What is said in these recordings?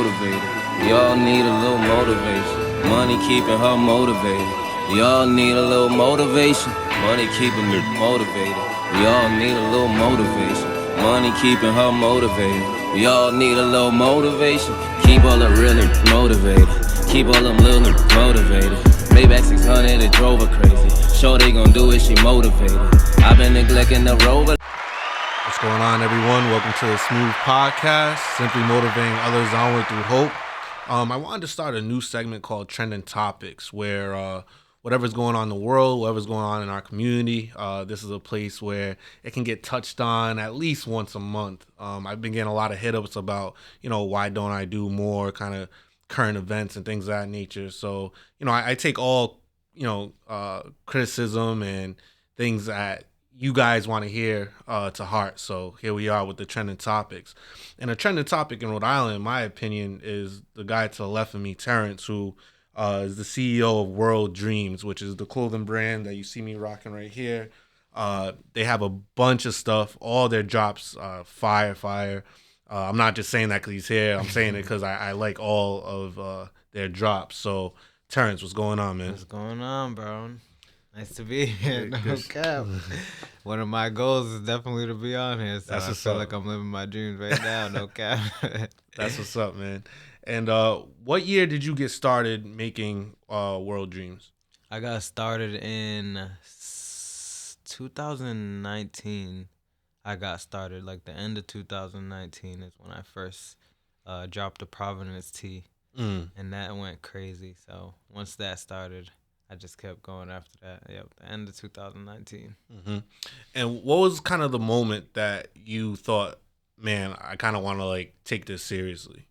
motivated. We all need a little motivation. Money keeping her motivated. We all need a little motivation. Money keeping me motivated. We all need a little motivation. Money keeping her motivated. We all need a little motivation. Keep all the real niggas motivated. Keep all them little niggas motivated. Maybach 600, it drove her crazy. Sure they gon' do it, she motivated. I've been neglecting the rover. What's going on, everyone? Welcome to the Smooth Podcast, simply motivating others onward through hope. I wanted to start a new segment called Trending Topics, where whatever's going on in the world, whatever's going on in our community, this is a place where it can get touched on at least once a month. I've been getting a lot of hit-ups about, why don't I do more kind of current events and things of that nature. So, I take all, criticism and things that you guys want to hear to heart. So here we are with the trending topics. And a trending topic in Rhode Island, in my opinion, is the guy to the left of me, Terrance, who is the CEO of World Dreams, which is the clothing brand that you see me rocking right here. They have a bunch of stuff. All their drops, fire. I'm not just saying that because he's here. I'm saying it because I like all of their drops. So, Terrance, what's going on, man? What's going on, bro? Nice to be here. No cap. One of my goals is definitely to be on here. So I feel like I'm living my dreams right now. No cap. That's what's up, man. And what year did you get started making World Dreams? I got started in 2019. I got started like the end of 2019 is when I first dropped the Providence tee. And that went crazy. So once that started, I just kept going after that. Yep, the end of 2019. Mm-hmm. And what was kind of the moment that you thought, man, I kind of want to take this seriously?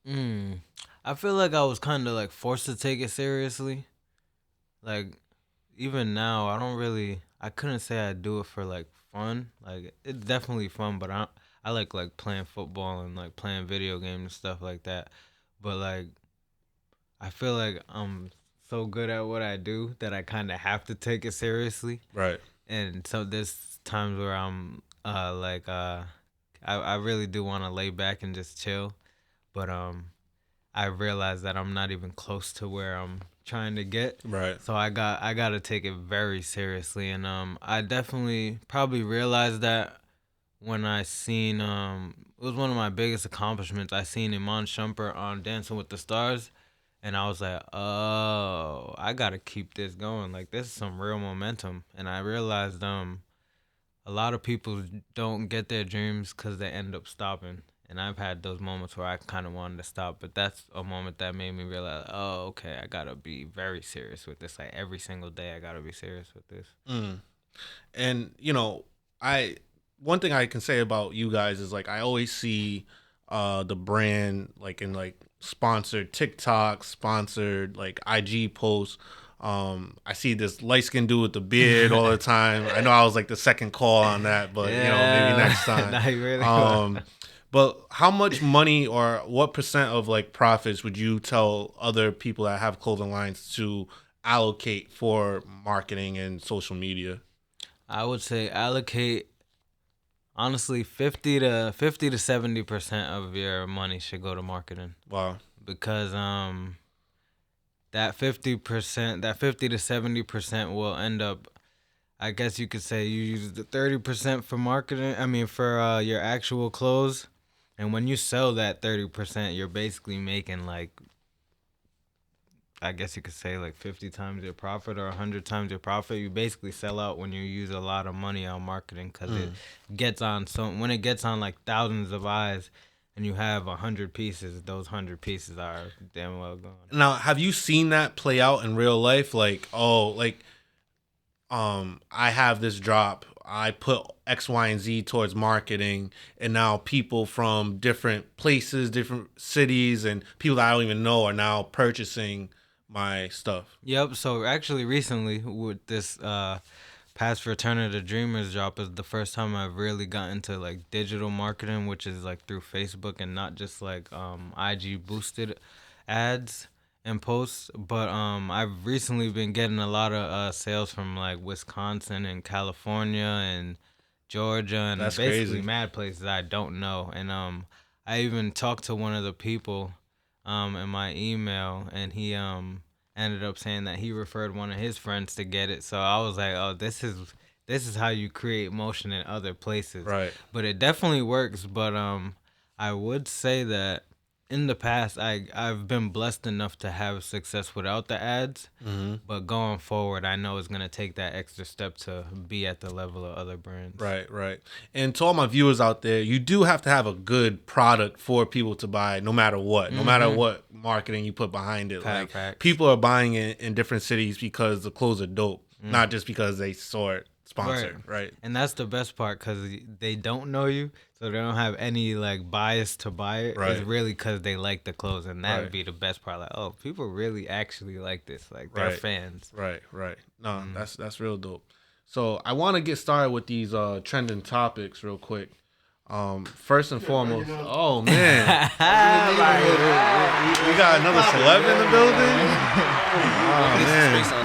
I feel like I was kind of forced to take it seriously. Even now, I couldn't say I do it for fun. It's definitely fun, but I like playing football and playing video games and stuff like that. But I feel like I'm so good at what I do that I kind of have to take it seriously. Right. And so there's times where I'm I really do want to lay back and just chill, but I realize that I'm not even close to where I'm trying to get. Right. So I got to take it very seriously, and I definitely probably realized that when I seen it was one of my biggest accomplishments. I seen Iman Shumpert on Dancing with the Stars. And I was like, oh, I got to keep this going. This is some real momentum. And I realized a lot of people don't get their dreams because they end up stopping. And I've had those moments where I kind of wanted to stop. But that's a moment that made me realize, oh, okay, I got to be very serious with this. Every single day, I got to be serious with this. And, one thing I can say about you guys is, I always see the brand, in, sponsored TikTok, sponsored IG posts. I see this light-skinned dude with the beard all the time. I know I was the second call on that, but maybe next time. Nah, you really but how much money or what percent of profits would you tell other people that have clothing lines to allocate for marketing and social media? I would say allocate, honestly, 50 to 70% of your money should go to marketing. Wow. Because that 50%, that 50 to 70% will end up, I guess you could say you use the 30% for marketing. I mean, for your actual clothes. And when you sell that 30%, you're basically making I guess you could say 50 times your profit or 100 times your profit. You basically sell out when you use a lot of money on marketing because it gets on when it gets on thousands of eyes and you have 100 pieces, those 100 pieces are damn well gone. Now, have you seen that play out in real life? I have this drop. I put X, Y, and Z towards marketing, and now people from different places, different cities, and people that I don't even know are now purchasing my stuff. Yep. So actually, recently with this past Return of the Dreamers drop is the first time I've really got into digital marketing, which is through Facebook and not just IG boosted ads and posts. But I've recently been getting a lot of sales from Wisconsin and California and Georgia and That's basically crazy. mad places I don't know. And I even talked to one of the people in my email, and he ended up saying that he referred one of his friends to get it. So I was like, oh, this is how you create motion in other places. Right. But it definitely works. But I would say that in the past, I've been blessed enough to have success without the ads. Mm-hmm. But going forward, I know it's gonna take that extra step to be at the level of other brands. Right. And to all my viewers out there, you do have to have a good product for people to buy, no matter what, no matter what marketing you put behind it. Facts. People are buying it in different cities because the clothes are dope, not just because they saw it sponsored, right? And that's the best part, because they don't know you, so they don't have any like bias to buy it. Right. It's really because they like the clothes, and that Right. would be the best part. Like, oh, people really actually like this. Like, they're fans. Right. No, that's real dope. So I want to get started with these trending topics real quick. First and foremost, oh man, we got another celeb in the building. Oh man.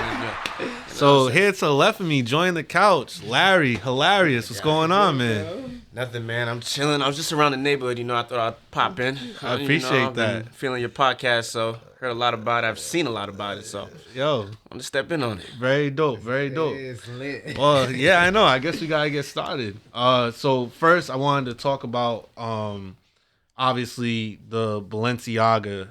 So here to the left of me, join the couch, Larry, hilarious. What's going on, man? Nothing, man. I'm chilling. I was just around the neighborhood. I thought I'd pop in. I appreciate I've been that. feeling your podcast, so heard a lot about it. I've seen a lot about it, so Yo, I'm gonna step in on it. very dope, very dope. It's lit. Well, yeah, I know. I guess we gotta get started. So first, I wanted to talk about obviously the Balenciaga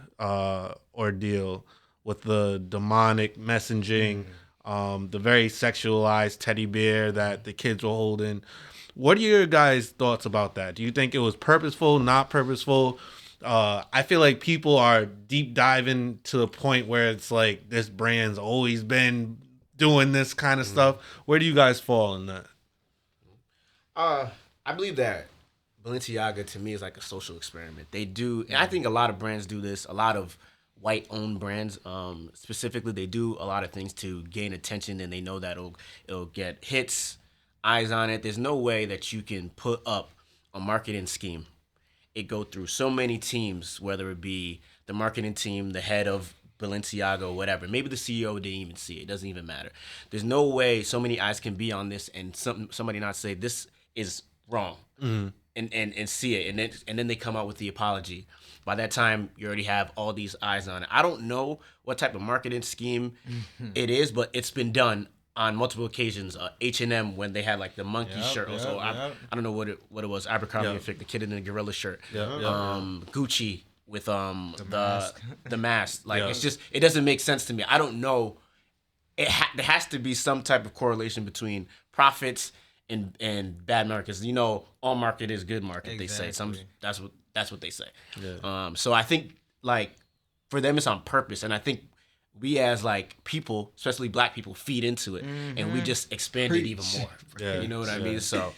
ordeal with the demonic messaging, the very sexualized teddy bear that the kids were holding. What are your guys' thoughts about that? Do you think it was purposeful, not purposeful? I feel like people are deep diving to the point where it's like this brand's always been doing this kind of stuff. Where do you guys fall in that? I believe that Balenciaga to me is like a social experiment. They do, and I think a lot of brands do this. A lot of white-owned brands, specifically, they do a lot of things to gain attention, and they know that it'll get hits, eyes on it. There's no way that you can put up a marketing scheme. It go through so many teams, whether it be the marketing team, the head of Balenciaga, or whatever. Maybe the CEO didn't even see it. It doesn't even matter. There's no way so many eyes can be on this and somebody not say this is wrong and see it, and then they come out with the apology. By that time, you already have all these eyes on it. I don't know what type of marketing scheme it is, but it's been done on multiple occasions. H&M, when they had like the monkey shirt. Also, I don't know what it was. Abercrombie and Fitch, the kid in the gorilla shirt. Gucci with the mask. Like it's just, it doesn't make sense to me. I don't know. There has to be some type of correlation between profits and bad markets. You know, all market is good market. Exactly. They say that's what they say. Yeah. So I think like for them it's on purpose, and I think we as like people, especially black people, feed into it, and we just expand it even more. Yeah. You know what I mean? So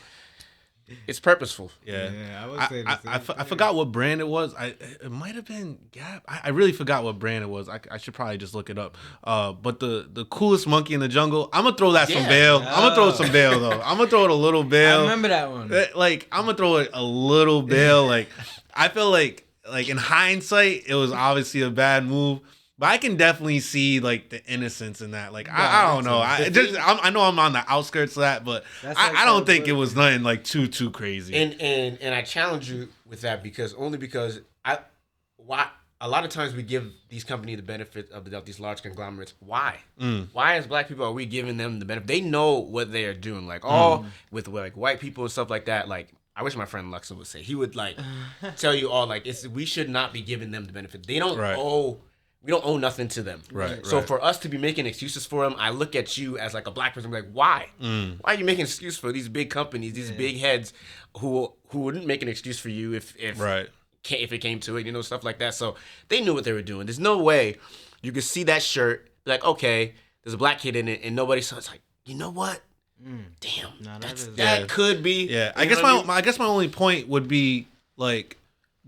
it's purposeful. Yeah, I would say I forgot what brand it was. It might have been Gap. I really forgot what brand it was. I should probably just look it up. But the coolest monkey in the jungle. I'm gonna throw that some bail. I'm gonna throw some bail though. I'm gonna throw it a little bail. I remember that one. Like I'm gonna throw it a little bail. Like I feel like in hindsight, it was obviously a bad move. But I can definitely see like the innocence in that. Like I don't know. I know I'm on the outskirts of that, but I don't think it was nothing like too crazy. And I challenge you with that because a lot of times we give these companies the benefit of these large conglomerates. Why? Why as black people are we giving them the benefit? They know what they are doing. Like with like white people and stuff like that. Like I wish my friend Luxa would say. He would like tell you all like we should not be giving them the benefit. They don't owe. We don't owe nothing to them. Right. So for us to be making excuses for them, I look at you as like a black person, like, why? Why are you making an excuse for these big companies, these big heads who wouldn't make an excuse for you if it came to it, you know, stuff like that. So they knew what they were doing. There's no way you could see that shirt, like, okay, there's a black kid in it, and nobody saw. It's like, you know what? Damn, that could be. Yeah, I guess my only point would be like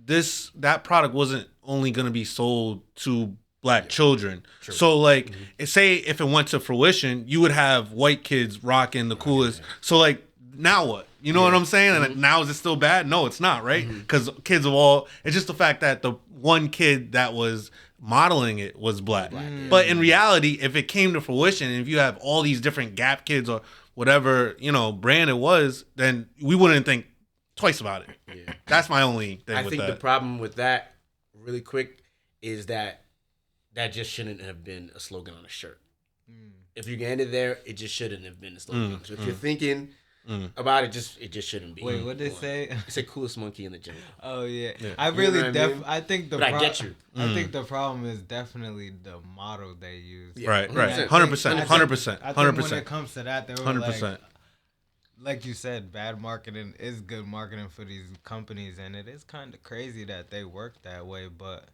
that product wasn't only going to be sold to black children. True. So like say if it went to fruition, you would have white kids rocking the coolest. So like now what? You know what I'm saying? And now is it still bad? No, it's not, right? Because kids of all, it's just the fact that the one kid that was modeling it was black. But in reality, if it came to fruition, and if you have all these different Gap kids or whatever, you know, brand it was, then we wouldn't think twice about it. Yeah. That's my only thing I with think that. the problem with that, really quick, is that just shouldn't have been a slogan on a shirt. If you ended there, it just shouldn't have been a slogan. So if you're thinking about it, it just shouldn't be. Wait, what did they say? It said coolest monkey in the jungle. Oh yeah. Yeah. I You really know what I mean? I think the But I get you. I think the problem is definitely the model they use. Yeah, Right, right. 100%. 100%. 100%. I think when 100%. it comes to that, they were 100%. like you said, bad marketing is good marketing for these companies, and it is kind of crazy that they work that way. But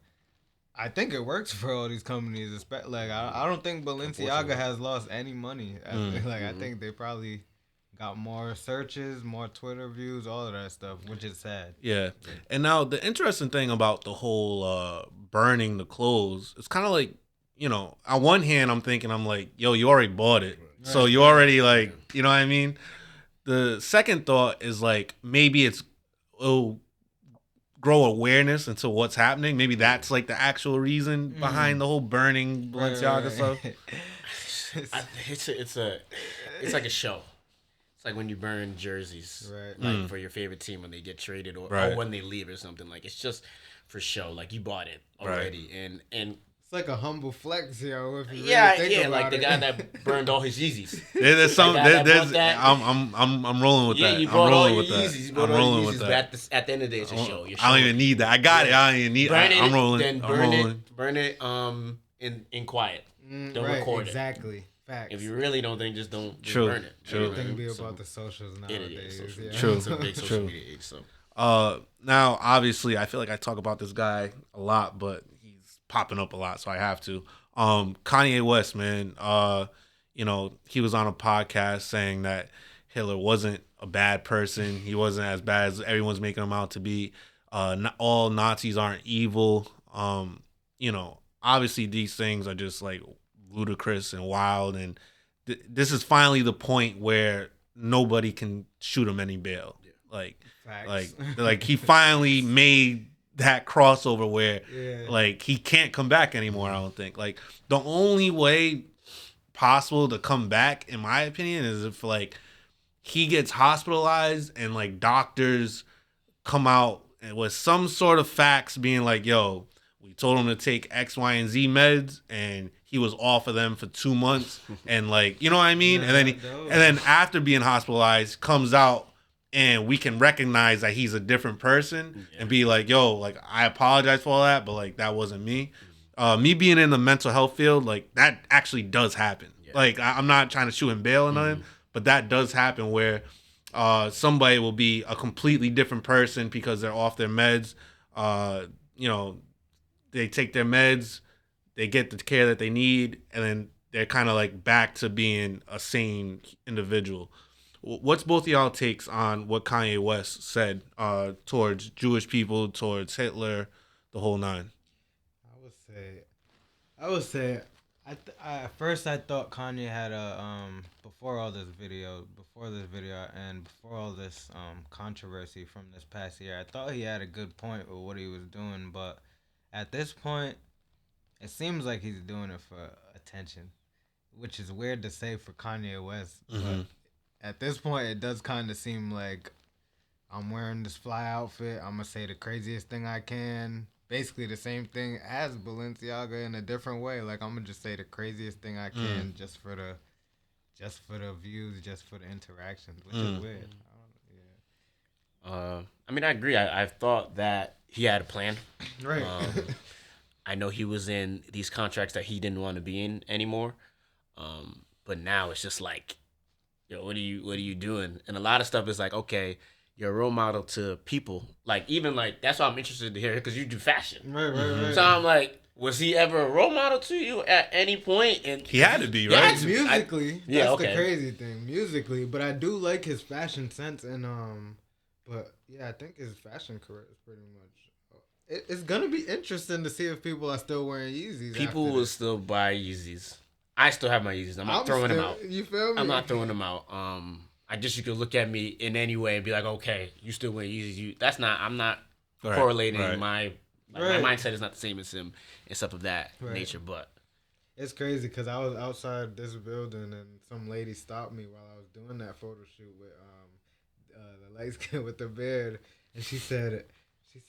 I think it works for all these companies. Like I don't think Balenciaga has lost any money. I think they probably got more searches, more Twitter views, all of that stuff, which is sad. Yeah. And now the interesting thing about the whole burning the clothes, it's kind of like, you know, on one hand, I'm like, yo, you already bought it. So you already like, you know what I mean? The second thought is like, maybe it'll grow awareness into what's happening. Maybe that's like the actual reason behind the whole burning Balenciaga stuff. It's like a show. It's like when you burn jerseys, like for your favorite team when they get traded or when they leave or something. Like it's just for show. Like you bought it already, and it's like a humble flex, yo. If you yeah, really think about like it. the guy that burned all his Yeezys. There's some. Like There's. that. I'm rolling with Yeah, that. you I'm bought all rolling your with that. Yeezys. You bought I'm all rolling your with Yeezys, that. but at the end of the day, it's a show. I don't even need that. I got it. I don't even need. I'm rolling. Then I'm rolling. burn it. In quiet. Don't record exactly. It. Facts. If you really don't think, just don't True. burn it. True. Everything be about the socials nowadays. Social media. True. It's a big social media age. So Now, obviously, I feel like I talk about this guy a lot, but he's popping up a lot, so I have to. Kanye West, man. You know, he was on a podcast saying that Hitler wasn't a bad person. He wasn't as bad as everyone's making him out to be. Not all Nazis aren't evil. You know, obviously these things are just like ludicrous and wild, and this is finally the point where nobody can shoot him any bail. Facts. Like he finally made that crossover where like he can't come back anymore. I don't think. Like the only way possible to come back, in my opinion, is if like he gets hospitalized and like doctors come out with some sort of facts being like, yo, we told him to take X, Y, and Z meds, and he was off of them for 2 months, and like, you know what I mean? And then after being hospitalized, comes out, and we can recognize that he's a different person and be like, yo, like I apologize for all that, but like that wasn't me. Me being in the mental health field, like that actually does happen. Yeah. Like I'm not trying to shoot him bail or nothing, but that does happen where somebody will be a completely different person because they're off their meds. You know, they take their meds, they get the care that they need, and then they're kind of like back to being a sane individual. What's both of y'all takes on what Kanye West said towards Jewish people, towards Hitler, the whole nine? I would say, at first I thought Kanye had a before this video and before all this controversy from this past year, I thought he had a good point with what he was doing, but at this point, it seems like he's doing it for attention, which is weird to say for Kanye West, but at this point, it does kind of seem like I'm wearing this fly outfit. I'm going to say the craziest thing I can. Basically the same thing as Balenciaga in a different way. Like, I'm going to just say the craziest thing I can just for the views, just for the interactions, which is weird. I mean, I agree. I thought that he had a plan. Right. I know he was in these contracts that he didn't want to be in anymore. But now it's just like, yo, what are you doing? And a lot of stuff is like, okay, you're a role model to people. Like, even like, that's why I'm interested to hear, because you do fashion. Right. So I'm like, was he ever a role model to you at any point? And he had to be, right? Musically, that's the crazy thing. Musically, but I do like his fashion sense, and but yeah, I think his fashion career is pretty much. It's gonna be interesting to see if people are still wearing Yeezys. People will still buy Yeezys. I still have my Yeezys. I'm not throwing them out. You feel me? I'm not throwing them out. I guess you could look at me in any way and be like, okay, you still wear Yeezys. I'm not correlating my mindset is not the same as him and stuff of that nature. But it's crazy because I was outside this building and some lady stopped me while I was doing that photo shoot with the light skin with the beard, and she said, "You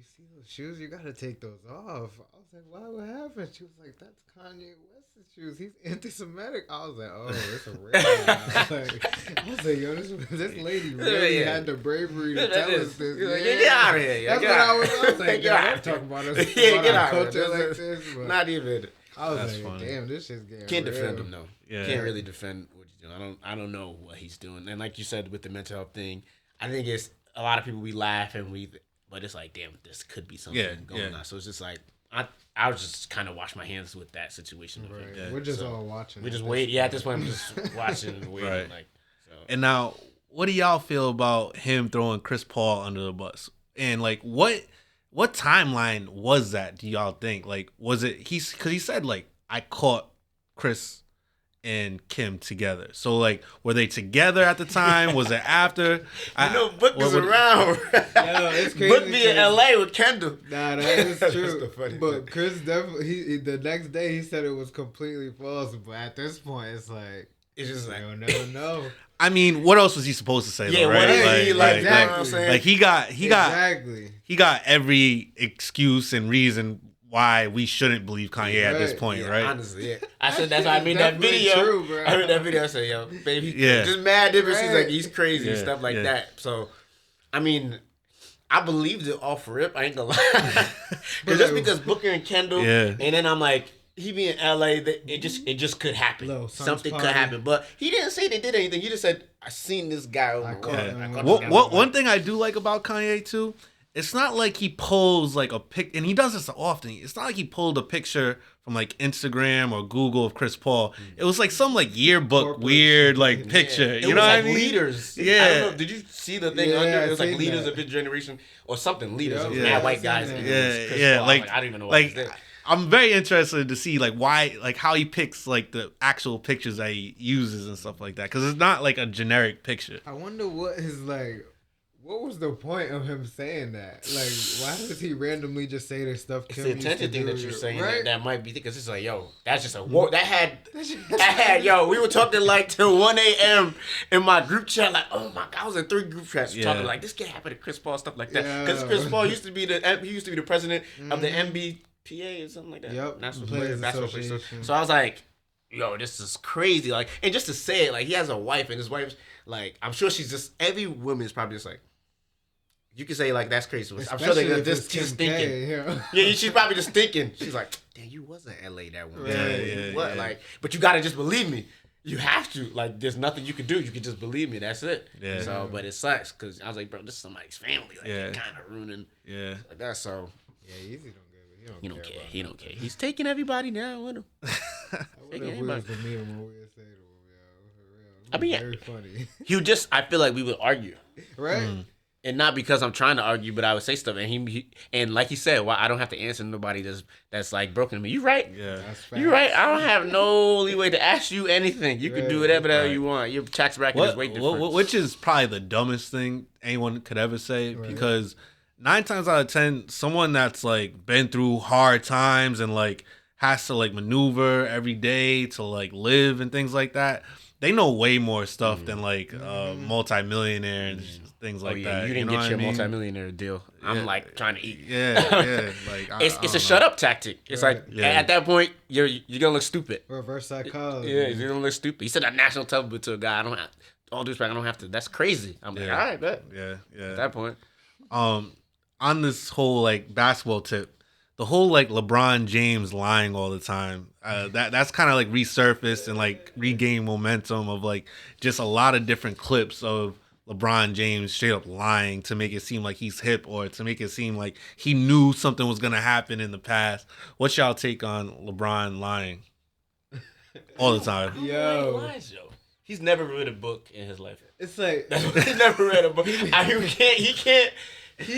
see those shoes? You gotta take those off." I was like, "Why? What happened?" She was like, "That's Kanye West's shoes. He's anti-Semitic." I was like, "Oh, it's a real one." I was like, "Yo, this lady really had the bravery to tell us this." Get out of here. That's what I was like. "Yo, I'm talking about us. Get out culture of here. like this." But Not even. I was That's like, funny. "Damn, this shit's getting Can't real." defend him though. Yeah. Can't really defend what he's doing. I don't know what he's doing. And like you said with the mental health thing, I think it's a lot of people we laugh and but it's like, damn, this could be something going on. So it's just like I was just kind of wash my hands with that situation. Right. Yeah. We're just all watching. We just wait. Yeah, at this point, I'm just watching and waiting. Right. Like, so. And now, what do y'all feel about him throwing Chris Paul under the bus? And like, what timeline was that? Do y'all think? Like, was it because he said like I caught Chris and Kim together. So like, were they together at the time? Was it after? Book is around. Yo, it's crazy. Book me in LA with Kendall. Nah, that is That's true. the funny But thing. Chris definitely, he the next day he said it was completely false. But at this point, it's like, It's just like, you'll never know. I mean, what else was he supposed to say? yeah, though, right? what is he like? exactly. You know what I'm saying? Like Exactly. he got every excuse and reason why we shouldn't believe Kanye at this Right. point, Yeah, right? honestly, yeah. I said that's why I made that Definitely video. true, bro. I heard that video. I said, yo, baby, Yeah. just mad difference. He's Right. like, he's crazy and Yeah, stuff like yeah. that. So, I mean, I believed it off rip. I ain't gonna lie. Because Booker and Kendall, Yeah. and then I'm like, he be in LA, it just could happen. Little son's Something could party. happen. But he didn't say they did anything. He just said, I seen this guy over I the caught road. him. I caught What- this guy What over the one road." thing I do like about Kanye too, it's not like he pulls like a pic, and he does this often. It's not like he pulled a picture from like Instagram or Google of Chris Paul. It was like some like yearbook Corporate. weird like picture. It You was know what like I mean? leaders. Yeah. I don't know. Did you see the thing Yeah, under? I It was like seen leaders that. of his generation or something. Leaders. Yeah. It was Yeah. mad white I guys. seen and that. it was Yeah, Chris yeah, Paul. like I don't even know what like was there. I'm very interested to see like why like how he picks like the actual pictures that he uses and stuff like that because it's not like a generic picture. I wonder what his like. What was the point of him saying that? Like, why does he randomly just say this stuff? It's Kim the used to attention thing do? that you're saying right? that might be because it's like, yo, that's just a war. That had, yo, we were talking like till 1 a.m. in my group chat, like, oh my God, I was in 3 group chats Yeah. talking like this can't happen to Chris Paul, stuff like that. Because Yeah. Chris Paul used to be the president of the NBPA or something like that. Yep. National Players Basketball Player. Association. So I was like, yo, this is crazy. Like, and just to say it, like, he has a wife, and his wife's like, I'm sure she's just every woman is probably just like. You can say like that's crazy. I'm sure Especially they're if just it's Kim thinking. K, you know? Yeah, she's probably just thinking. She's like, damn, you was in LA that one. Right. Yeah, What? yeah. Like, but you gotta just believe me. You have to. Like, there's nothing you can do. You can just believe me. That's it. Yeah. So, but it sucks because I was like, bro, this is somebody's family. Like, Yeah. you're kind of ruining Yeah. like that. So Yeah, Easy don't give it. he don't care. He don't care. He's taking everybody now with him. I wonder if we was to meet him, what we would say to him, yo, for real. I mean, very funny. He would just. I feel like we would argue. Right? And not because I'm trying to argue, but I would say stuff, and he and like he said, well, I don't have to answer nobody that's like broken to me. You right? Yeah. That's fact. You right. I don't have no leeway to ask you anything. You can do whatever the hell Right. you want. Your tax bracket is way different. Which is probably the dumbest thing anyone could ever say Right. because 9 times out of 10, someone that's like been through hard times and like has to like maneuver every day to like live and things like that, they know way more stuff than like multimillionaire and things like that. You didn't know get what your I mean? multimillionaire deal. I'm Yeah. like trying to eat. Yeah. Like It's I a don't shut know. up tactic. It's Right. like Yeah. at that point you're gonna look stupid. Reverse psychology. Yeah, you're gonna look stupid. He said that national television to a guy. I don't have all due respect. I don't have to. That's crazy. I'm like, Yeah. all right, bet. Yeah. At that point, On this whole like basketball tip, the whole like LeBron James lying all the time, that's kind of like resurfaced and like regained momentum of like just a lot of different clips of LeBron James straight up lying to make it seem like he's hip or to make it seem like he knew something was gonna happen in the past. What's y'all take on LeBron lying all the time? Yo. He's never read a book in his life. It's like, He never read a book. He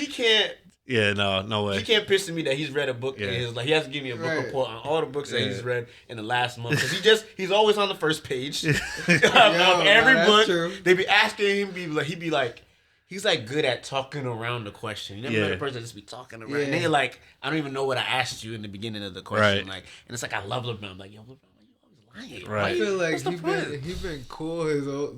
can't. Yeah, no way. He can't pitch to me that he's read a book in Yeah. his life. He has to give me a book Right. report on all the books that Yeah. he's read in the last month. Because he's always on the first page of every that's book. true. They be asking him, he'd be like, he's like good at talking around the question. You never met a person that just be talking around. And then you're like, I don't even know what I asked you in the beginning of the question. Right. Like, and it's like, I love LeBron. I'm like, yo, LeBron, you always lying. Right. I feel like What's the point? he been cool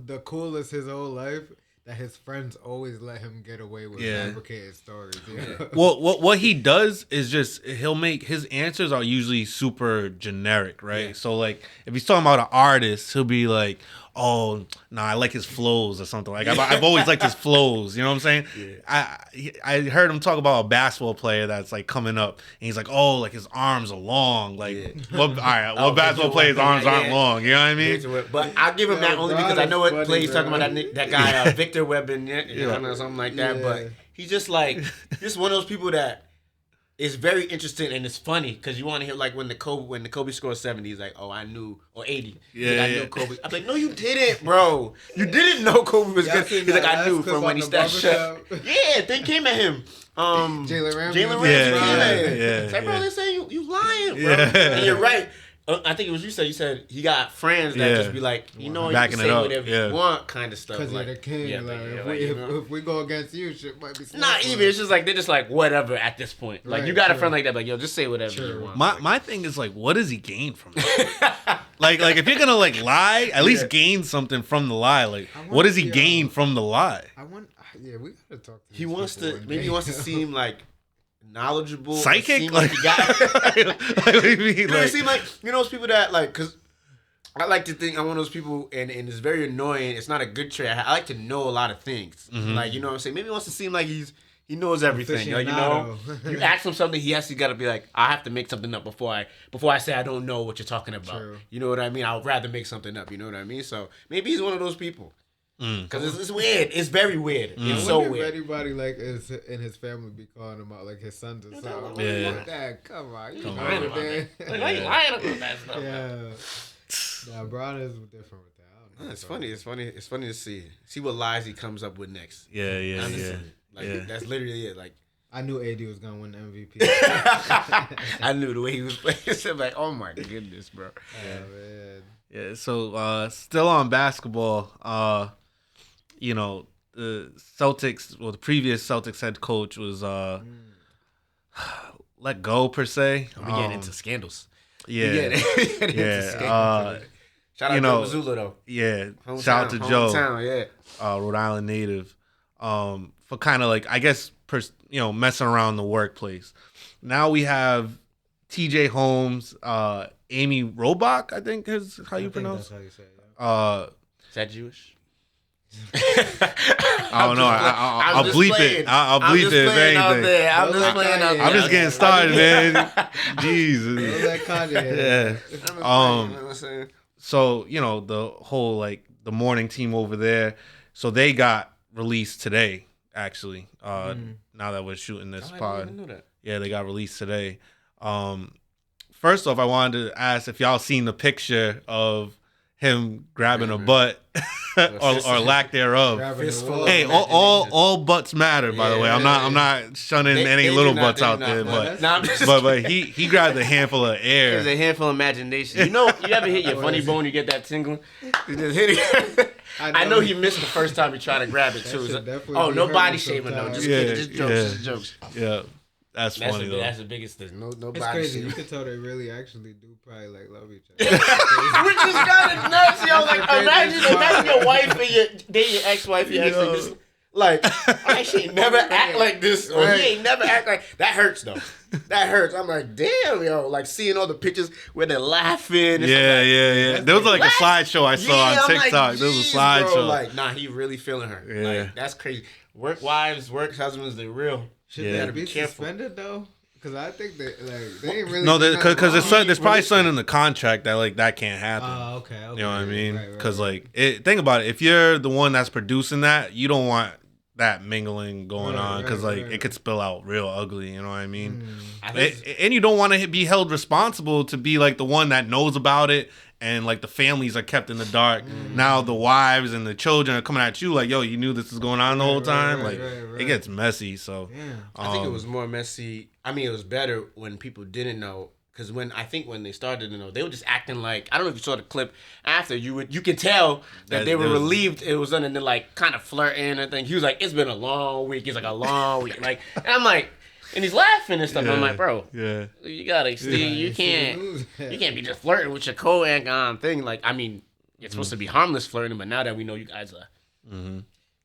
the coolest his whole life. that his friends always let him get away with fabricated stories. Yeah. Well, what he does is just he'll make his answers are usually super generic, right? Yeah. So like if he's talking about an artist, he'll be like, "Oh, nah, I like his flows or something." Like I've always liked his flows. You know what I'm saying? Yeah. I heard him talk about a basketball player that's like coming up, and he's like, "Oh, like his arms are long." Like what basketball player's arms aren't long? You know what I mean? But I'll give him that only because I know what play he's talking about. That guy Victor Webben, or something like that. But he's just like one of those people that is very interesting and it's funny because you want to hear like when the Kobe scores 70, he's like, "Oh, I knew," or 80. He's like, I knew Kobe. I'm like, "No, you didn't, bro. You didn't know Kobe was good." He's like, "I knew from when he stashed up." Yeah, they came at him. Jalen Ramsey. Came at him. It's like, bro, they say you lying, bro. And you're right. I think it was you said he got friends that just be like, you know, you can say whatever you want, kind of stuff. Because like, you're the king. If we go against you, shit might be. Not even. It's just like they're just like whatever at this point. Like you got a friend like that, like yo, just say whatever you want. My thing is like, what does he gain from that? like if you're gonna like lie, at least gain something from the lie. Like, what does he gain from the lie? We gotta talk to. He wants to seem like knowledgeable, psychic, like he got. What do you mean? It seem like those people that like, because I like to think I'm one of those people, and it's very annoying. It's not a good trait. I like to know a lot of things. Like, you know what I'm saying? Maybe he wants to seem like he knows everything. Like, you ask him something, he actually got to be like, I have to make something up before I say I don't know what you're talking about. True. You know what I mean? I'd rather make something up. You know what I mean? So maybe he's one of those people. Because it's weird. It's very weird. It's so weird. Anybody like is in his family be calling him out like his sons or something. Yeah. Dad, come on. You lying about that. Like, why you lying about that stuff? Yeah. Bron is different with that. It's funny. It's funny to see what lies he comes up with next. Yeah. That's literally it. Like, I knew AD was gonna win the MVP. I knew the way he was playing. So like, oh my goodness, bro. Yeah, man. Yeah. So still on basketball. You know, the Celtics, the previous Celtics head coach was let go per se. We getting into scandals. Yeah. Shout out to Missoula though. Yeah. Shout out to Joe. Hometown, Rhode Island native. For kind of like, I guess, messing around the workplace. Now we have TJ Holmes, Ime Robach, I think is how you pronounce. That's how you say it. Is that Jewish? I don't know. I'll bleep it. I'll bleep it if anything. I'm just playing out there. I'm just getting started, man. Jesus. Like Kanye. Yeah. So, the whole the morning team over there, so they got released today, actually. Now that we're shooting this pod. I didn't know that. Yeah, they got released today. First off, I wanted to ask if y'all seen the picture of him grabbing a butt or lack thereof. Hey, all butts matter, by the way. I'm not shunning any little butts out there, but he grabbed a handful of air. There's a handful of imagination. You ever hit your funny bone, you get that tingling? You just hit it. I know he missed the first time he tried to grab it too. No body shaming though. Just kidding. Just jokes. Yeah. That's funny though. That's the biggest thing. No it's body crazy. shaming. You can tell they really actually do probably love each other. Which is kind of nuts, yo. Like imagine your wife and your ex-wife, your ex she ain't never act like this, or he ain't never act like that. Hurts though. That hurts. I'm like, damn, yo. Like seeing all the pictures where they're laughing. Yeah. There was like a slideshow I saw on TikTok. Like, there was a slideshow. Bro, like, nah, he really feeling her. Yeah. Like, that's crazy. Work wives, work husbands, they're real. Should they be suspended though? Because I think they ain't really. No, because there's probably something in the contract that that can't happen. Okay. You know what I mean? Because think about it. If you're the one that's producing that, you don't want that mingling going on because it could spill out real ugly. You know what I mean? And you don't want to be held responsible to be like the one that knows about it. And like the families are kept in the dark. Now the wives and the children are coming at you like, yo, you knew this was going on the whole time. It gets messy. So I think it was more messy. I mean, it was better when people didn't know. Because when they started to know, they were just acting like, I don't know if you saw the clip after, you can tell that they were relieved it was done, and they're like kind of flirting and things. He was like, it's been a long week. He's like, a long week. Like, and I'm like, and he's laughing and stuff. Yeah. I'm like, bro, you gotta see, you can't be just flirting with your co-ed thing. Like, I mean, it's supposed to be harmless flirting, but now that we know you guys are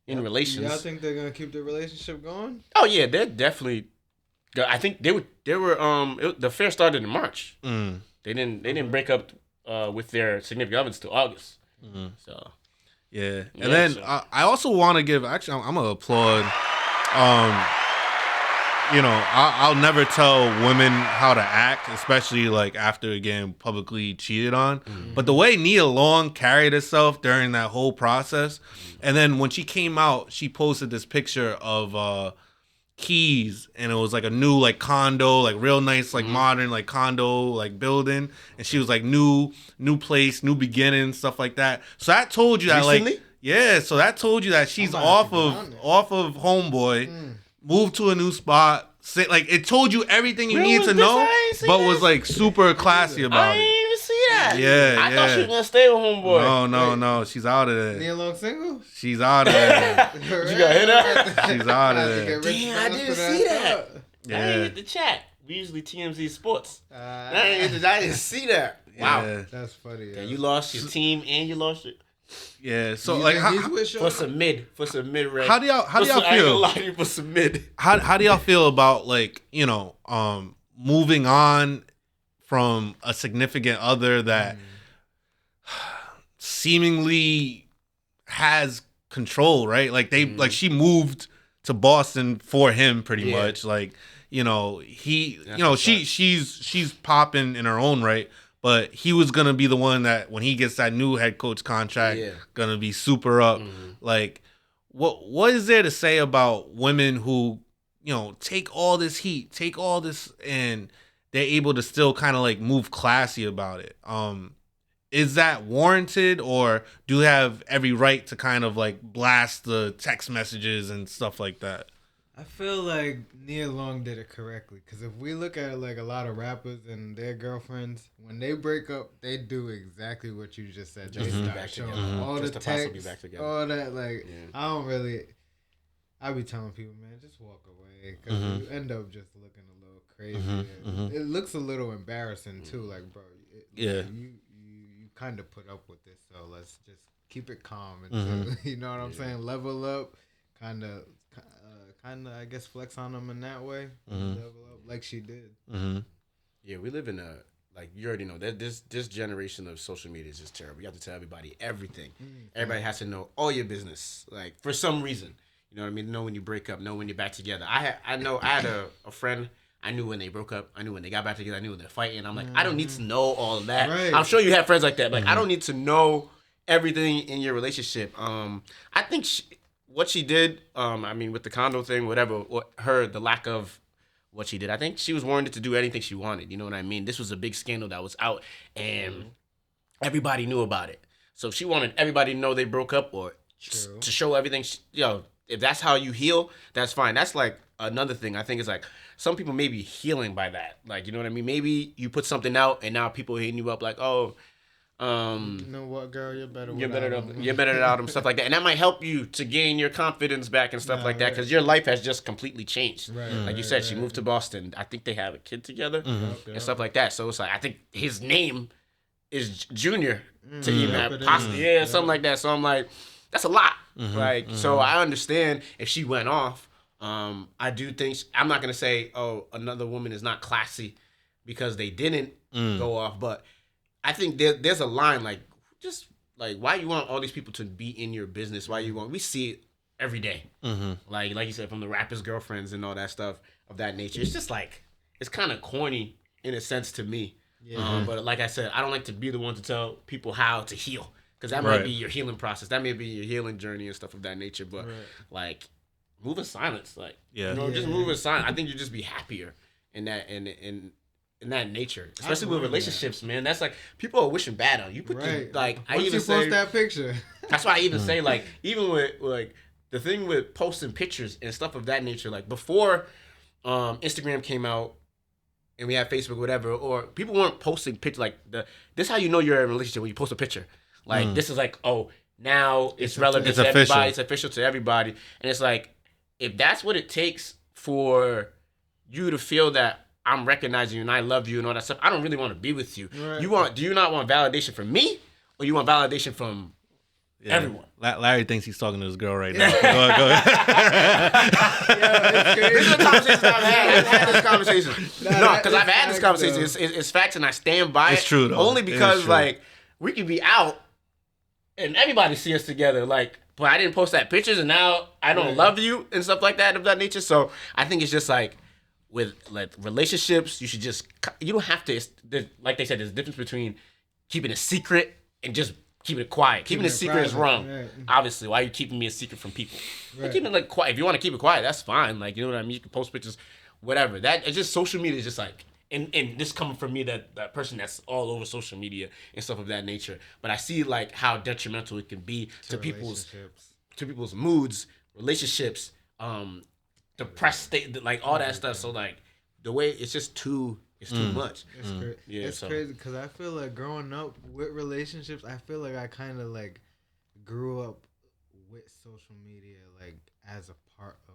in relations. Y'all think they're gonna keep the relationship going? Oh yeah, they're definitely. I think they were. The affair started in March. Mm. They didn't break up with their significant others till August. So Yeah. Yeah, And then so- I also want to give, actually, I'm going to applaud, I'll never tell women how to act, especially like after getting publicly cheated on. But the way Nia Long carried herself during that whole process, and then when she came out, she posted this picture of Keys, and it was like a new like condo, like real nice, like modern, like condo, like building, and she was like new place, new beginning, stuff like that. So that told you that Recently? like, yeah, so that told you that she's off of Homeboy, moved to a new spot. Like it told you everything you need to know, but was like super classy about I it. didn't even see that. Yeah, I thought she was gonna stay with Homeboy. No, she's out of there. Nia Long single? She's out of there. You got hit up? She's out of there. Damn, I didn't see that. I Yeah. didn't hit the chat. We usually TMZ Sports. Uh, I didn't see that. Wow. Yeah. That's funny. Yeah, you lost your team and you lost your Yeah. So You like, think he's with for some mid right? how do y'all I ain't gonna feel? lie to you for some mid. How do y'all feel about like, moving on from a significant other that seemingly has control, right? Like like she moved to Boston for him pretty Yeah. much. Like, he That's she's popping in her own right, but he was gonna be the one that when he gets that new head coach contract, Yeah. gonna be super up. Like what is there to say about women who, take all this heat, take all this, and they're able to still kind of like move classy about it? Is that warranted, or do they have every right to kind of like blast the text messages and stuff like that? I feel like Nia Long did it correctly, because if we look at like a lot of rappers and their girlfriends, when they break up, they do exactly what you just said. They Just to be start back showing together. all Just the to possibly be texts, back together. all that. Like, Yeah. I be telling people, man, just walk away, because you end up just looking a little crazy. And it looks a little embarrassing too. Like, bro, Yeah. you kind of put up with this, so let's just keep it calm until you know what I'm saying. Level up, kind of, I guess, flex on them in that way. Level up like she did. Yeah, we live in a, like, you already know that this generation of social media is just terrible. You have to tell everybody everything. Everybody has to know all your business, like, for some reason. You know what I mean? Know when you break up, know when you're back together. I had a friend. I knew when they broke up. I knew when they got back together. I knew when they're fighting. I'm like, I don't need to know all of that. Right. I'm sure you have friends like that. Like, I don't need to know everything in your relationship. I think what she did, with the condo thing, whatever, the lack of what she did, I think she was warranted to do anything she wanted. You know what I mean? This was a big scandal that was out, and everybody knew about it. So she wanted everybody to know they broke up, or to show everything. If that's how you heal, that's fine. That's like another thing. I think it's like some people may be healing by that. Like, you know what I mean? Maybe you put something out and now people hitting you up like, oh, You know what, girl? You're better. you're better without than them. them, stuff like that. And that might help you to gain your confidence back and stuff like that, because your life has just completely changed. Right, Like you said, she moved to Boston. I think they have a kid together and stuff like that. So it's like, I think his name is Junior to even possibly, something like that. So I'm like, that's a lot. So I understand if she went off. I do think, I'm not going to say, oh, another woman is not classy because they didn't go off, but I think there's a line, like, just like, why you want all these people to be in your business? Why you want, we see it every day. Like you said, from the rappers' girlfriends and all that stuff of that nature. It's just like, it's kind of corny in a sense to me. But like I said, I don't like to be the one to tell people how to heal, because that might be your healing process. That may be your healing journey and stuff of that nature. But like, move in silence. Like, just move in silence. I think you just be happier in that in that nature, especially with relationships, man. That's like, people are wishing bad on you. Put like, I Once even you say post that picture. That's why I even say, like, even with like the thing with posting pictures and stuff of that nature, like before Instagram came out and we had Facebook, whatever, or people weren't posting pictures like this. How you know you're in a relationship when you post a picture. Like this is like, oh, now it's relevant it's to official. everybody. It's official to everybody, and it's like, if that's what it takes for you to feel that I'm recognizing you and I love you and all that stuff, I don't really want to be with you. Right. Do you not want validation from me, or you want validation from Yeah. Everyone. Larry thinks he's talking to his girl right now. Go ahead. This is a conversation I've had. I've had this conversation. No, because I've had this facts, conversation. It's facts, and I stand by it. It's true, though. Only It is because, true. like, we could be out and everybody see us together. Like, but I didn't post that pictures, and now I don't love you and stuff like that of that nature. So I think it's just like with like relationships, you don't have to. Like they said, there's a difference between keeping a secret and just keeping it quiet. Keeping it secret is wrong. Right. Obviously, why are you keeping me a secret from people? Right. Like, keeping it like quiet. If you want to keep it quiet, that's fine. Like, you know what I mean? You can post pictures, whatever. That it's just social media is just like, and this coming from me, that person that's all over social media and stuff of that nature. But I see like how detrimental it can be to people's moods, relationships, depressed state, like all that stuff. So like the way it's just too much. It's crazy because I feel like growing up with relationships, I feel like I kind of like grew up with social media like as a part of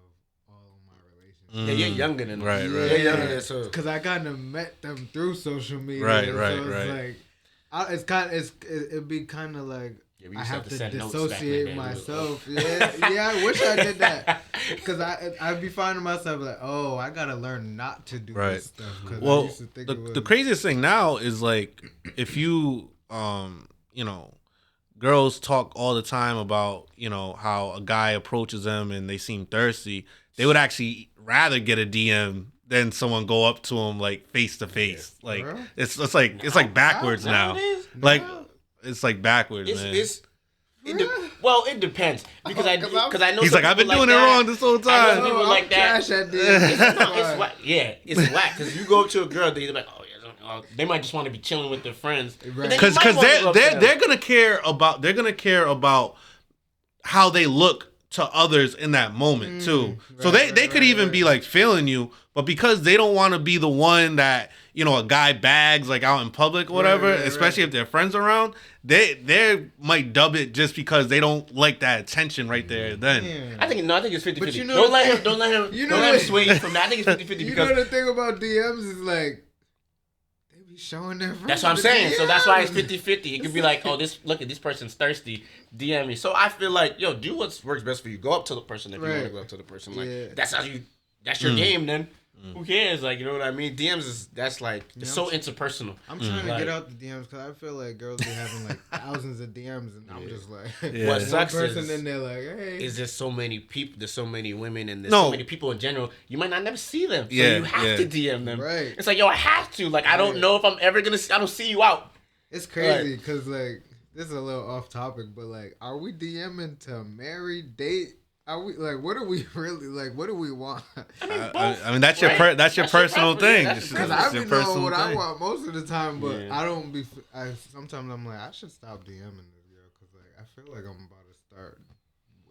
all of my relationships. Yeah, you're younger than them. Right. You're younger than so. Because I kind of met them through social media. Right. Like, it'd be kind of like Yeah, we I used have to to send notes back in the dissociate day. myself. Yeah, I wish I did that. Because I'd be finding myself like, oh, I gotta learn not to do Right. this stuff. Cause I Well, used to think the craziest thing now is like if you girls talk all the time about how a guy approaches them and they seem thirsty, they would actually rather get a DM than someone go up to them like face to face. Like Bro. it's like backwards now. Nowadays? Like it's like backwards, man. It depends because I know He's some like, I've been people doing like it that. wrong this whole I know time. some people like that. Trash at It's whack. Yeah, it's whack because you go up to a girl, they're like, oh yeah, they might just want to be chilling with their friends. Right. Because they're gonna care about how they look to others in that moment too. So they could even be like feeling you, but because they don't want to be the one that a guy bags like out in public or whatever, especially if their friends are around, they might dub it just because they don't like that attention right there. Then I think it's 50-50. But you know Don't let him don't let him sway you from that. I think it's 50-50 You because know the thing about DMs is like they be showing their friends. that's what I'm the saying. So that's why it's DMs. 50-50. It could be like, oh, this person's thirsty. DM me. So I feel like, do what works best for you. Go up to the person if you want to go up to the person. Like that's your game then. Who cares? Like, you know what I mean? DMs it's so interpersonal. I'm trying to get out the DMs because I feel like girls be having like thousands of DMs and I'm just like What sucks one person is, in there like, hey. is there's so many people, there's so many women, and there's so many people in general. You might not never see them, so you have to DM them. Right. It's like, I have to. Like, I don't know if I'm ever gonna. I don't see you out. It's crazy because like this is a little off topic, but like, are we DMing to marry, date? Are we like, what are we really like? What do we want? I mean that's your personal thing. Because I be knowing what I want most of the time, but I don't be. Sometimes I'm like, I should stop DMing this girl because like I feel like I'm about to start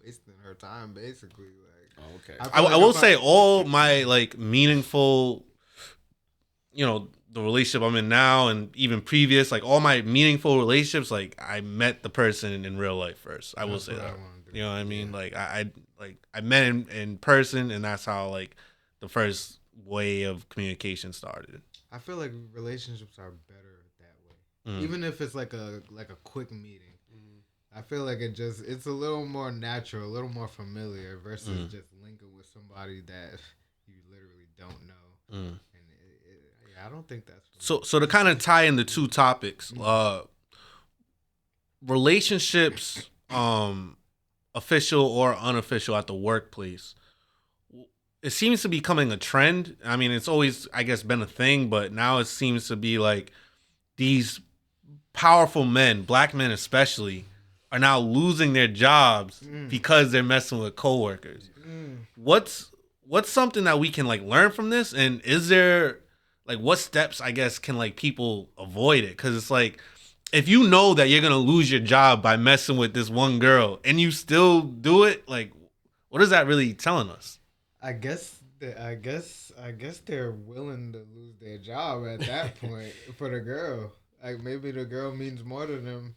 wasting her time, basically. Like, okay. I will say all my like meaningful, the relationship I'm in now and even previous, like all my meaningful relationships, like I met the person in real life first. I will say that. You know what I mean? Like I met him in person, and that's how like the first way of communication started. I feel like relationships are better that way, even if it's like a quick meeting. I feel like it's a little more natural, a little more familiar versus just linking with somebody that you literally don't know. And I don't think that's so to kind of tie in the two topics, relationships, official or unofficial at the workplace. It seems to be becoming a trend. I mean, it's always, I guess, been a thing, but now it seems to be like these powerful men, black men especially, are now losing their jobs because they're messing with coworkers. What's something that we can like learn from this? And is there like what steps, I guess, can like people avoid it? Because it's like, if you know that you're gonna lose your job by messing with this one girl and you still do it, like, what is that really telling us? I guess they're willing to lose their job at that point for the girl. Like maybe the girl means more to them,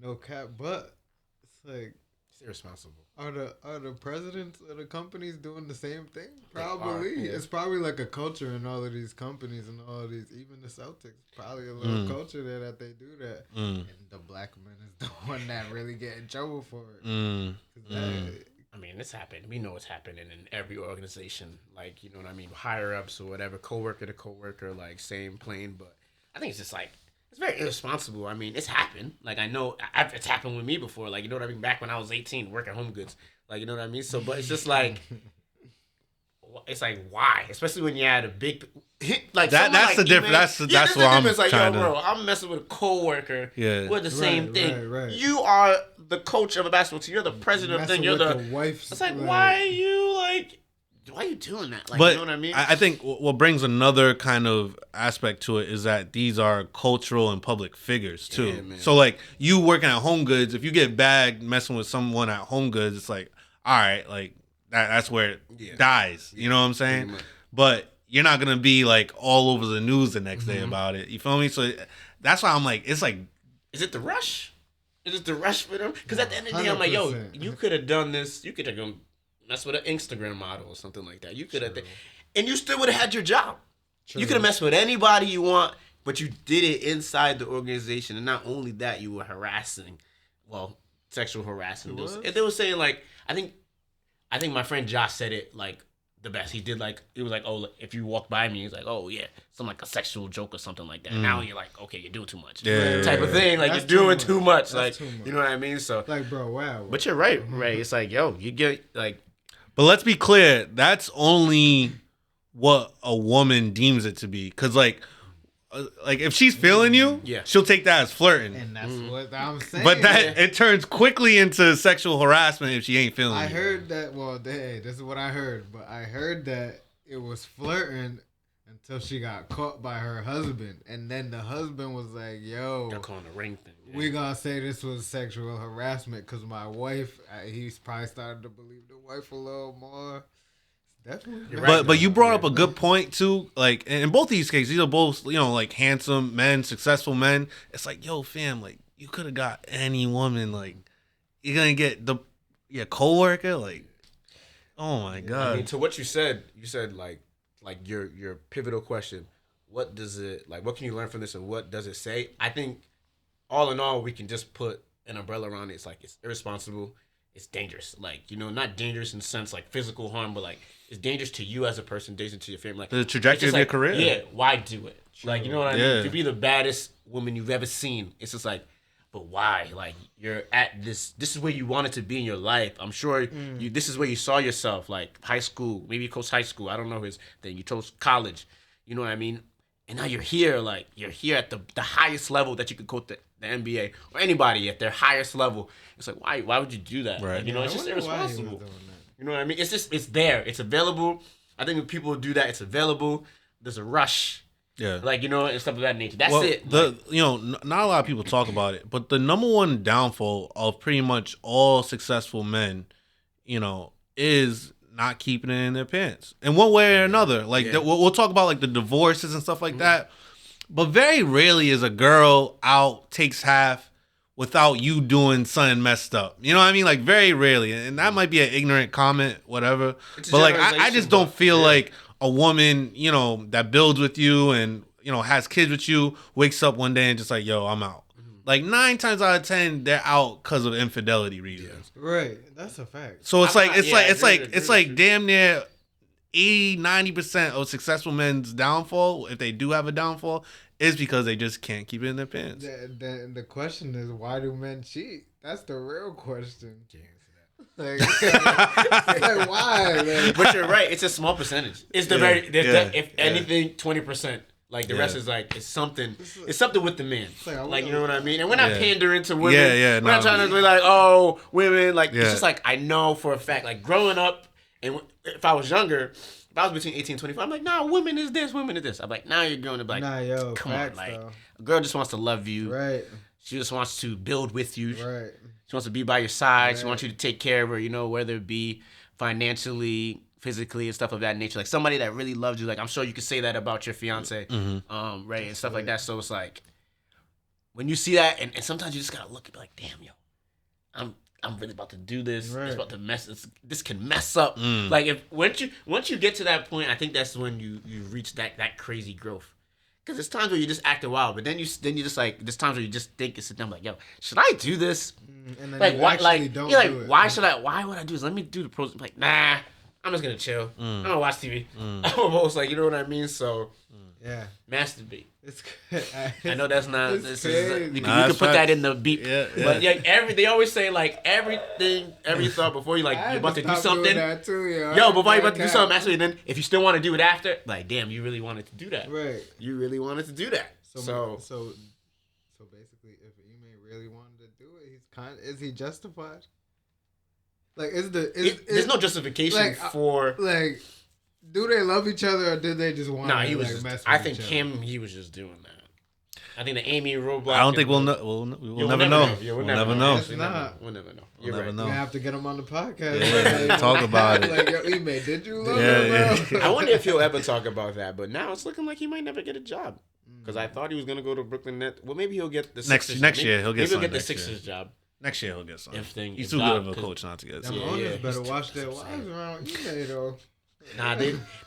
no cap. But it's like It's irresponsible. Are the presidents of the companies doing the same thing? They are, Probably. yeah. It's probably like a culture in all of these companies and all of these, even the Celtics. Probably a little culture there that they do that. And the black man is the one that really get in trouble for it. I mean, it's happened. We know it's happening in every organization. Like, you know what I mean? Higher ups or whatever, coworker to coworker, like same plane. But I think it's just like, it's very irresponsible. I mean, it's happened. Like, I know it's happened with me before. Like, you know what I mean? Back when I was 18, working home goods. Like, you know what I mean? So, but it's just like, it's like, why? Especially when you had a big, like, that's like the difference. That's what I'm like, trying yo, bro, to. I'm messing with a coworker. Yeah. We're the same thing. Right. You are the coach of a basketball team. You're the president of the thing. You're Messing with the wife's. It's like, why are you like? Why are you doing that? Like, But you know what I mean? I think what brings another kind of aspect to it is that these are cultural and public figures too. Yeah, man. So like you working at Home Goods, if you get bagged messing with someone at Home Goods, it's like, all right, like that's where it dies. You know what I'm saying? Pretty much. But you're not gonna be like all over the news the next day about it. You feel me? So that's why I'm like, it's like, Is it the rush? Is it the rush for them? Because at the end of the day, I'm like, yo, 100%. you could have done this. You could have gone mess with an Instagram model or something like that. You could have, and you still would have had your job. You could have messed with anybody you want, but you did it inside the organization. And not only that, you were harassing, well, sexual harassing. And they were saying like, I think my friend Josh said it like the best. He was like, oh, if you walk by me, he's like, oh yeah, some like a sexual joke or something like that. Now you're like, okay, you're doing too much. Yeah. Type of thing. Like, That's you're doing too too much. That's Like, too much. you know what I mean? So, Like, bro, wow. but you're right, Ray. It's like, yo, you get like, but let's be clear, that's only what a woman deems it to be. Cause like if she's feeling you, Yeah. she'll take that as flirting. And that's what I'm saying. But that it turns quickly into sexual harassment if she ain't feeling I you. heard that. Well, hey, this is what I heard. But I heard that it was flirting until she got caught by her husband, and then the husband was like, "Yo, they're calling the ring thing. we gonna say this was sexual harassment because my wife." He's probably started to believe the wife a little more. Definitely. You're right. But you brought up a good point too. Like in both these cases, these are both like handsome men, successful men. It's like, yo, fam, like you could have got any woman. Like you're gonna get your coworker. Like, oh my god. I mean, to what you said like your pivotal question. What does it like? What can you learn from this, and what does it say? I think all in all, we can just put an umbrella around it. It's like it's irresponsible. It's dangerous. Like, you know, not dangerous in the sense like physical harm, but like it's dangerous to you as a person, dangerous to your family. Like The trajectory of your career. Yeah, why do it? Like, you know what I Yeah. mean? To be the baddest woman you've ever seen, it's just like, but why? Like, you're at this is where you wanted to be in your life. I'm sure this is where you saw yourself, like high school, maybe you chose high school. I don't know his thing. You chose college. You know what I mean? And now you're here at the highest level that you could go to the NBA or anybody at their highest level. It's like, why would you do that? Right. Like, you know, it's I just wonder why he was irresponsible. doing that. You know what I mean? It's there. It's available. I think when people do that, it's available. There's a rush. Yeah. Like, you know, and stuff of that nature. That's Well, it. Not a lot of people talk about it, but the number one downfall of pretty much all successful men, is not keeping it in their pants in one way or another. Like we'll talk about like the divorces and stuff like that, but very rarely is a girl out takes half without you doing something messed up. You know what I mean? Like very rarely, and that might be an ignorant comment, whatever. It's a But like I generalization, just don't but, feel yeah. like a woman, that builds with you and has kids with you, wakes up one day and just like, yo, I'm out. Like 9 times out of 10, they're out because of infidelity reasons. Right. That's a fact. So it's I'm like not- yeah, I agree, it's like damn near 80-90% of successful men's downfall, if they do have a downfall, is because they just can't keep it in their pants. The question is, why do men cheat? That's the real question. Like, like why? Like, But you're right. It's a small percentage. It's the if anything, 20%. Like the rest is like it's something. It's something with the men. Like, you know what I mean. And we're not pandering to women. Yeah. We're not trying to be like, oh, women. Like Yeah. it's just like I know for a fact. Like growing up, and if I was younger, if I was between 18 and 25, I'm like, nah, women is this, women is this. I'm like, now you're going to be like, nah, yo, come facts, on, like though. a girl just wants to love you. Right. She just wants to build with you. Right. She wants to be by your side. She Right. wants you to take care of her, whether it be financially, physically, and stuff of that nature. Like somebody that really loves you. Like I'm sure you could say that about your fiance, right, and stuff like that. So it's like when you see that, and sometimes you just gotta look and be like, damn, yo, I'm really about to do this. Right. It's about to this can mess up. Like if once you get to that point, I think that's when you reach that crazy growth. Because there's times where you just acting wild, but then you just like there's times where you just think and sit down like, yo, should I do this? And then Like you why? actually Like don't you're like, do it. why would I do this? Let me do the pros. Like nah, I'm just gonna chill. I'm gonna watch TV. Almost like you know what I mean. So Yeah. masturbate. It's good. I know that's not. It's This crazy. is you Nah, can that's put that facts. in the beep. Yeah, yeah. But yeah, they always say like every thought before you like I you're had about to do stop something. doing that too, Yo, before you're about to do something, actually, then if you still want to do it after, like damn, you really wanted to do that. Right. You really wanted to do that. So basically, if Ime really wanted to do it, is he justified? Like, there's no justification like, for. Like, do they love each other or did they just want Nah, to he was. like, Just, mess with I think each him. He was just doing that. I think the Amy Robach. I don't think we'll never know. Yeah, We'll never know. It's not. We'll never know. We'll You're never right. know. We have to get him on the podcast. Yeah, Like, talk about it. Like, yo, Ime, did you love Yeah, him, bro? yeah. I wonder if he'll ever talk about that. But now it's looking like he might never get a job. Because I thought he was gonna go to Brooklyn Nets. Well, maybe he'll get the Next Sixers. year, he'll get maybe something the next year. Sixers job. Next year he'll get something. Everything He's is too good not, of a 'cause- coach not to get Them something. owners yeah, better he's watch their tough, wives around Ime, though. Nah,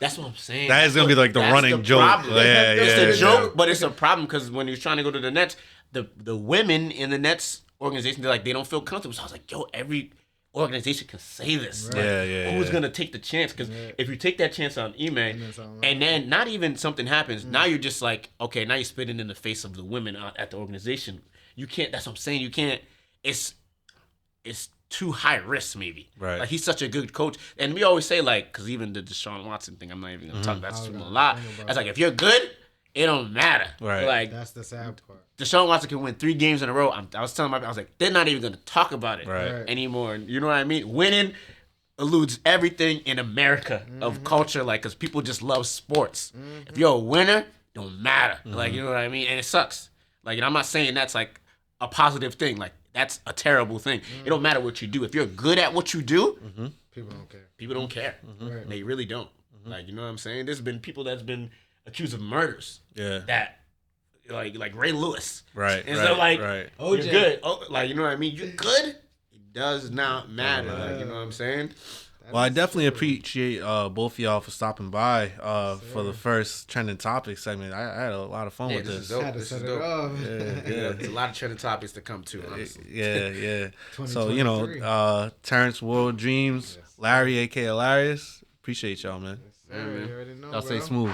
that's what I'm saying. That is gonna be like the That's running the joke. problem. Yeah, It's yeah, a yeah. joke, but it's a problem because when he was trying to go to the Nets, the women in the Nets organization, they don't feel comfortable. So I was like, yo, every organization can say this. Right. Like, Yeah, who's yeah. gonna take the chance? Because Yeah. if you take that chance on Ime, then something and then not even something happens, now you're just like, okay, now you're spitting in the face of the women at the organization. You can't. That's what I'm saying. You can't. It's too high risk, maybe. Right. Like he's such a good coach, and we always say like, because even the Deshaun Watson thing, I'm not even gonna talk about this Oh, a no, lot. think about It's like if you're good, it don't matter. Right. Like That's the sad part. Deshaun Watson can win 3 games in a row. I was telling I was like, they're not even gonna talk about it Right. Right. anymore. You know what I mean? Winning eludes everything in America of culture, like, because people just love sports. If you're a winner, don't matter. Like, you know what I mean? And it sucks. Like, and I'm not saying that's like a positive thing. Like, that's a terrible thing. It don't matter what you do. If you're good at what you do, People don't care. people don't care. Right. They really don't. Like, you know what I'm saying? There's been people that's been accused of murders Yeah. that, like Ray Lewis. Right. And right, so, like, right. you're good. Oh, like, you know what I mean? You're good. It does not matter. Doesn't matter. Like, you know what I'm saying? Well, I definitely appreciate both of y'all for stopping by for the first trending topic segment. I had a lot of fun Yeah, with this this. is dope. Had to This set is it dope. off. Yeah. There's a lot of trending topics to come to, honestly. Yeah, yeah. So, 2023. Terrence, World Dreams, Larry, a.k.a. Hilarious. Appreciate y'all, man. Sir, you already know, Y'all stay bro. smooth.